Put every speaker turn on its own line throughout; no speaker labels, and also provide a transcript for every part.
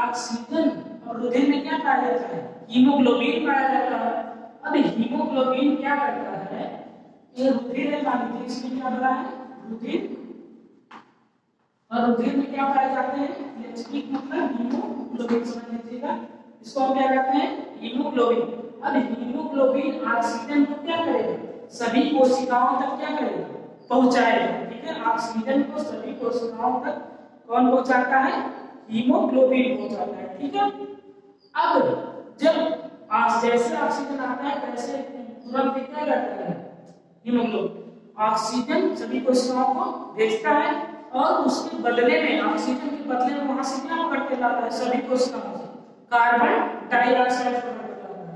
Oxygen और रुधिर में क्या पाया जाता है, हीमोग्लोबिन पाया जाता है। अब हीमोग्लोबिन क्या करता है, ये रुधिर है, मान लीजिए इसमें क्या बना है, रुधिर, और रुधिर में क्या पाए जाते हैं, एच मतलब हीमोग्लोबिन, समझ लीजिएगा, इसको हम क्या कहते हैं, हीमोग्लोबिन। अब हीमोग्लोबिन ऑक्सीजन को क्या करेगा, सभी कोशिकाओं तक क्या करेगा, पहुंचाएगा। ठीक है, ऑक्सीजन को सभी कोशिकाओं तक कौन पहुंचाता है, हीमोग्लोबिन पहुंचाता है। ठीक है, अब जब जैसे ऑक्सीजन आता है वैसे तुरंत क्या करता है, हीमोग्लोबिन ऑक्सीजन सभी कोशिकाओं को भेजता है, और उसके बदले में, ऑक्सीजन के बदले में वहां से क्या पकड़ के लाता है, सभी कोशिकाओं से कार्बन डाइऑक्साइड पकड़ के लाता है।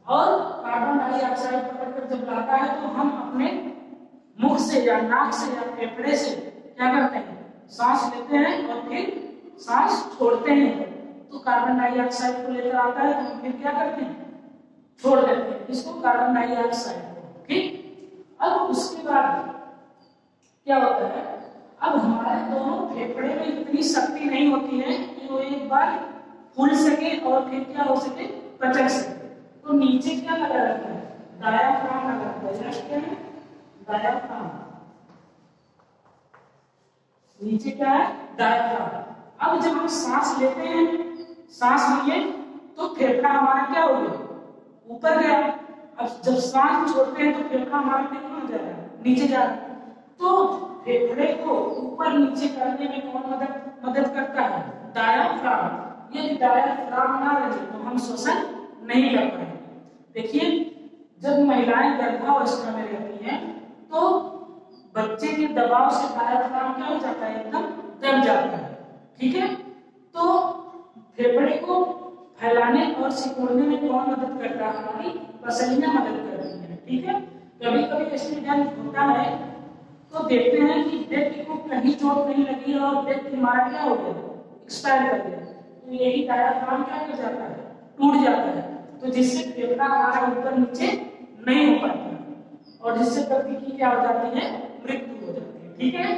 और कार्बन डाइऑक्साइड पकड़ कर जब लाता है तो हम अपने मुख से या नाक से या फेफड़े से क्या करते हैं, सांस लेते हैं और फिर सांस छोड़ते हैं। तो कार्बन डाइऑक्साइड को लेकर आता है तो हम फिर क्या करते हैं, छोड़ देते हैं इसको, कार्बन डाइऑक्साइड। ठीक, अब उसके बाद क्या होता है, अब हमारे दोनों फेफड़े में इतनी शक्ति नहीं होती है कि वो एक बार फूल सके और फिर क्या हो सके, पचक सके। तो नीचे क्या लगा रहता है, डायाफ्राम लगा रहता है। क्या है, डायाफ्राम, नीचे क्या है, डायाफ्राम। अब जब हम सांस लेते हैं, सांस लिए तो फेफड़ा हमारा क्या हो गया, ऊपर गया। अब जब सांस छोड़ते हैं तो फेफड़ा हमारा कितना जा रहा है, नीचे जा रहा है। तो फेफड़े को ऊपर नीचे करने में कौन मदद करता है, डायाफ्राम। ये डायाफ्राम ना रहे तो हम श्वसन नहीं कर पाएंगे। देखिए, जब महिलाएं गर्भावस्था में रहती हैं तो बच्चे के दबाव से डायाफ्राम क्या हो जाता है, एकदम दब जाता है। ठीक है, तो फेफड़े को फैलाने और सिकुड़ने में कौन मदद करता है, हमारी पसलियां मदद करती हैं। ठीक है, कभी कभी एक्सीडेंट होता है तो देखते हैं कि व्यक्ति को कहीं चोट नहीं लगी और व्यक्ति हमारा क्या हो गया, एक्सपायर कर गया। तो यही डायाफ्राम क्या कर जाता है, टूट जाता है, तो जिससे फेफड़ा हमारा ऊपर नीचे नहीं हो पाता है और जिससे व्यक्ति की क्या हो जाती है, मृत्यु हो जाती है। ठीक है,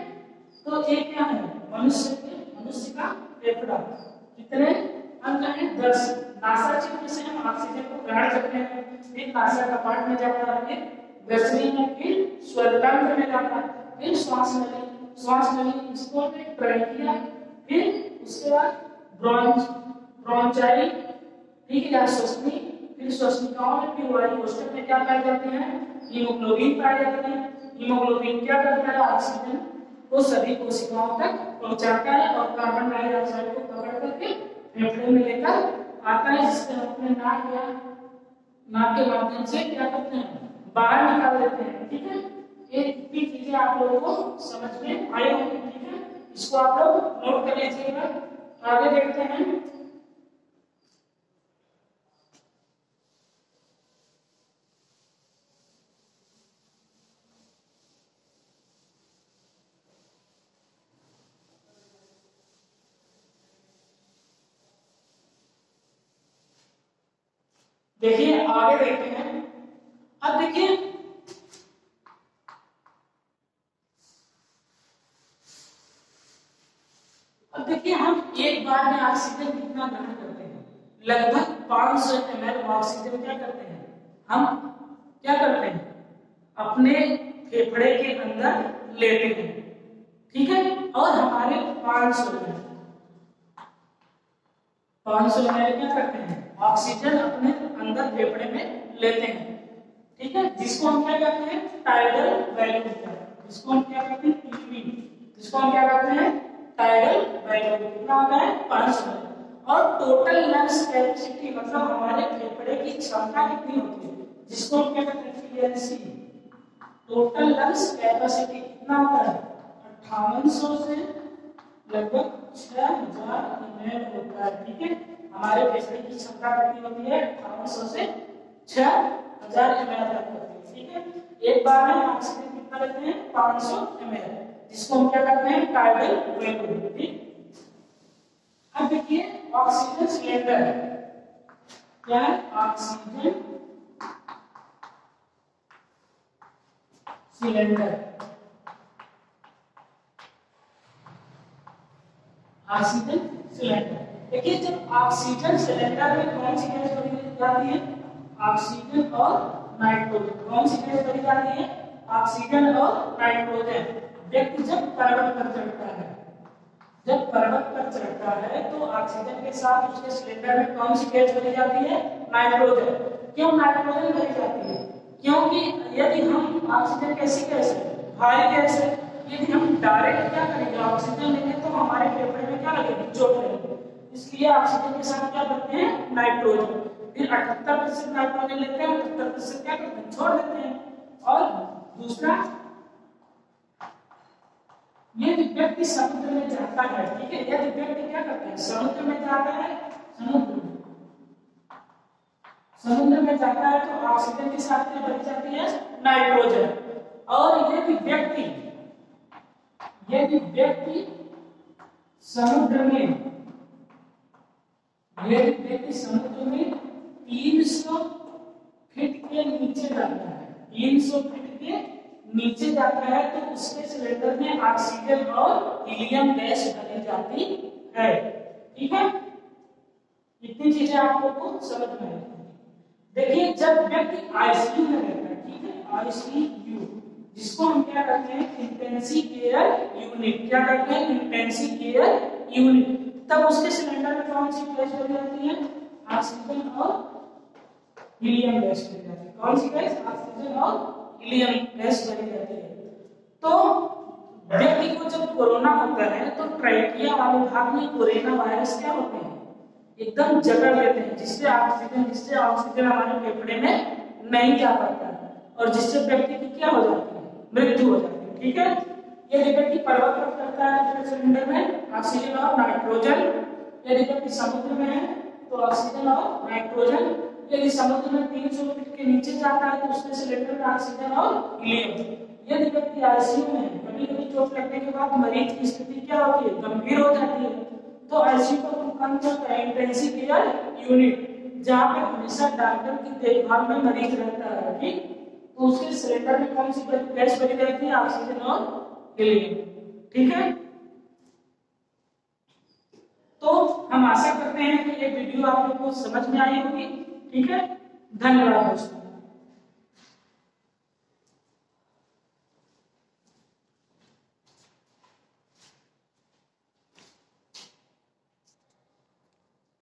तो ये क्या है, मनुष्य का फेफड़ा कितने अंग हैं, 10। नासा चिह्न से हम ऑक्सीजन को ग्रहण करते हैं, फिर नासा कपाट में जाता है, फिर ग्रसनी में, फिर स्वरतंत्र में जाता है, फिर श्वास नली इसको ट्रैकिया, फिर उसके बाद ब्रोंचाई, ठीक है, या श्वसनी, फिर श्वसनिकाओं में, फिर वायु कोष्ठक में क्या पाए जाते हैं, हीमोग्लोबिन पाए जाते हैं। हीमोग्लोबिन क्या करता है, ऑक्सीजन को सभी कोशिकाओं तक पहुंचाता है और कार्बन डाइऑक्साइड को पकड़ करके फेफड़े में लेकर आता है, जिससे हम अपने नाक के माध्यम से क्या करते हैं, बाहर निकाल देते हैं। ठीक है, ये इतनी चीजें आप लोगों को समझ में आई होंगी। ठीक है, इसको आप लोग नोट कर लीजिएगा। आगे देखते हैं, देखिए आगे देखते हैं। अब देखिए, हम एक बार में ऑक्सीजन कितना ग्रहण करते हैं, लगभग 500 ml ऑक्सीजन क्या करते हैं, हम क्या करते हैं, अपने फेफड़े के अंदर लेते हैं। ठीक है, और हमारे 500 ml क्या करते हैं, ऑक्सीजन अपने अंदर फेफड़े में लेते हैं। ठीक है, जिसको हम क्या कहते हैं, टाइडल वैल्यू, जिसको हम क्या कहते हैं, टीवी, जिसको हम क्या कहते हैं, टाइडल वैल्यू कितना होता है, 500। और टोटल लंग्स कैपेसिटी मतलब हमारे फेफड़े की क्षमता कितनी होती है, जिसको हम क्या कहते हैं, पीएनसी, टोटल लंग्स कैपेसिटी कितना होता है, 5800 से लगभग 6000 ml होता है। ठीक है, हमारे फेफड़े की क्षमता कितनी होती है, 5800 से 6000 ml तक होती है। ठीक है, एक बार में ऑक्सीजन कितना लेते हैं, 500 ml, जिसको हम क्या कहते हैं, टाइडल वैल्यू। ठीक, अब देखिए ऑक्सीजन सिलेंडर क्या है, ऑक्सीजन सिलेंडर, ऑक्सीजन सिलेंडर। देखिए जब ऑक्सीजन सिलेंडर में कौन सी गैस भरी जाती है, ऑक्सीजन और नाइट्रोजन। कौन सी गैस भरी जाती है, ऑक्सीजन और नाइट्रोजन। व्यक्ति जब पर्वत पर चढ़ता है, जब पर्वत पर चढ़ता है तो ऑक्सीजन के साथ उसके सिलेंडर में कौन सी गैस भरी जाती है, नाइट्रोजन। क्यों नाइट्रोजन भरी जाती है, क्योंकि यदि हम ऑक्सीजन कैसी गैस है, भारी गैस है, यदि हम डायरेक्ट क्या करेंगे ऑक्सीजन लेंगे तो हमारे फेफड़े में क्या लगेगी, चोट लगेगी। इसलिए ऑक्सीजन के साथ क्या करते हैं, नाइट्रोजन। फिर 78% नाइट्रोजन लेते हैं, 78% क्या करते हैं, छोड़ देते हैं। और दूसरा, यदि व्यक्ति समुद्र में जाता है, ठीक है, यदि व्यक्ति क्या करता है, समुद्र में जाता है, समुद्र में जाता है तो ऑक्सीजन के साथ क्या भरी जाती है, नाइट्रोजन। और यदि व्यक्ति समुद्र में, यदि व्यक्ति समुद्र में 300 फीट के नीचे जाता है, 300 फीट के नीचे जाता है तो उसके सिलेंडर में ऑक्सीजन और हीलियम गैस भरी जाती है। ठीक है, इतनी चीजें आपको समझ में आएगी। देखिए जब व्यक्ति आईसीयू में रहता है, ठीक है, आईसीयू, जिसको हम क्या करते हैं, इंटेंसिव केयर यूनिट, क्या करते हैं, इंटेंसिव केयर यूनिट, तब उसके सिलेंडर में कौन सी गैस भरी जाती है, ऑक्सीजन और हीलियम गैस भरी जाती है। कौन सी गैस, ऑक्सीजन और हीलियम गैस भरी जाती है। तो व्यक्ति को जब कोरोना होता है तो ट्रैकिया वाले भाग में कोरोना वायरस क्या होते हैं, एकदम जकड़ लेते हैं, जिससे ऑक्सीजन हमारे फेफड़े में नहीं जा पाता है और जिससे व्यक्ति की क्या हो जाती है, मृत्यु हो जाती है। ठीक है, यदि व्यक्ति पर्वत पर चढ़ता है तो सिलेंडर में ऑक्सीजन और नाइट्रोजन, यदि व्यक्ति समुद्र में है तो ऑक्सीजन और नाइट्रोजन, यदि समुद्र में 300 फीट के नीचे जाता है तो उसके सिलेंडर में ऑक्सीजन और हीलियम। यदि व्यक्ति आईसीयू में है, कभी-कभी चोट लगने के बाद मरीज की स्थिति क्या होती है, गंभीर हो जाती है, तो आईसीयू को कौन कहता है, इंटेंसिव केयर यूनिट, जहां पर हमेशा डॉक्टर की देखभाल में मरीज रहता है। ठीक, तो उसके सिलेंडर में कौन सी गैस भरी रहती है, ऑक्सीजन और हीलियम। ठीक है, तो हम आशा करते हैं कि ये वीडियो आप लोगों को समझ में आई होगी। ठीक है, धन्यवाद दोस्तों।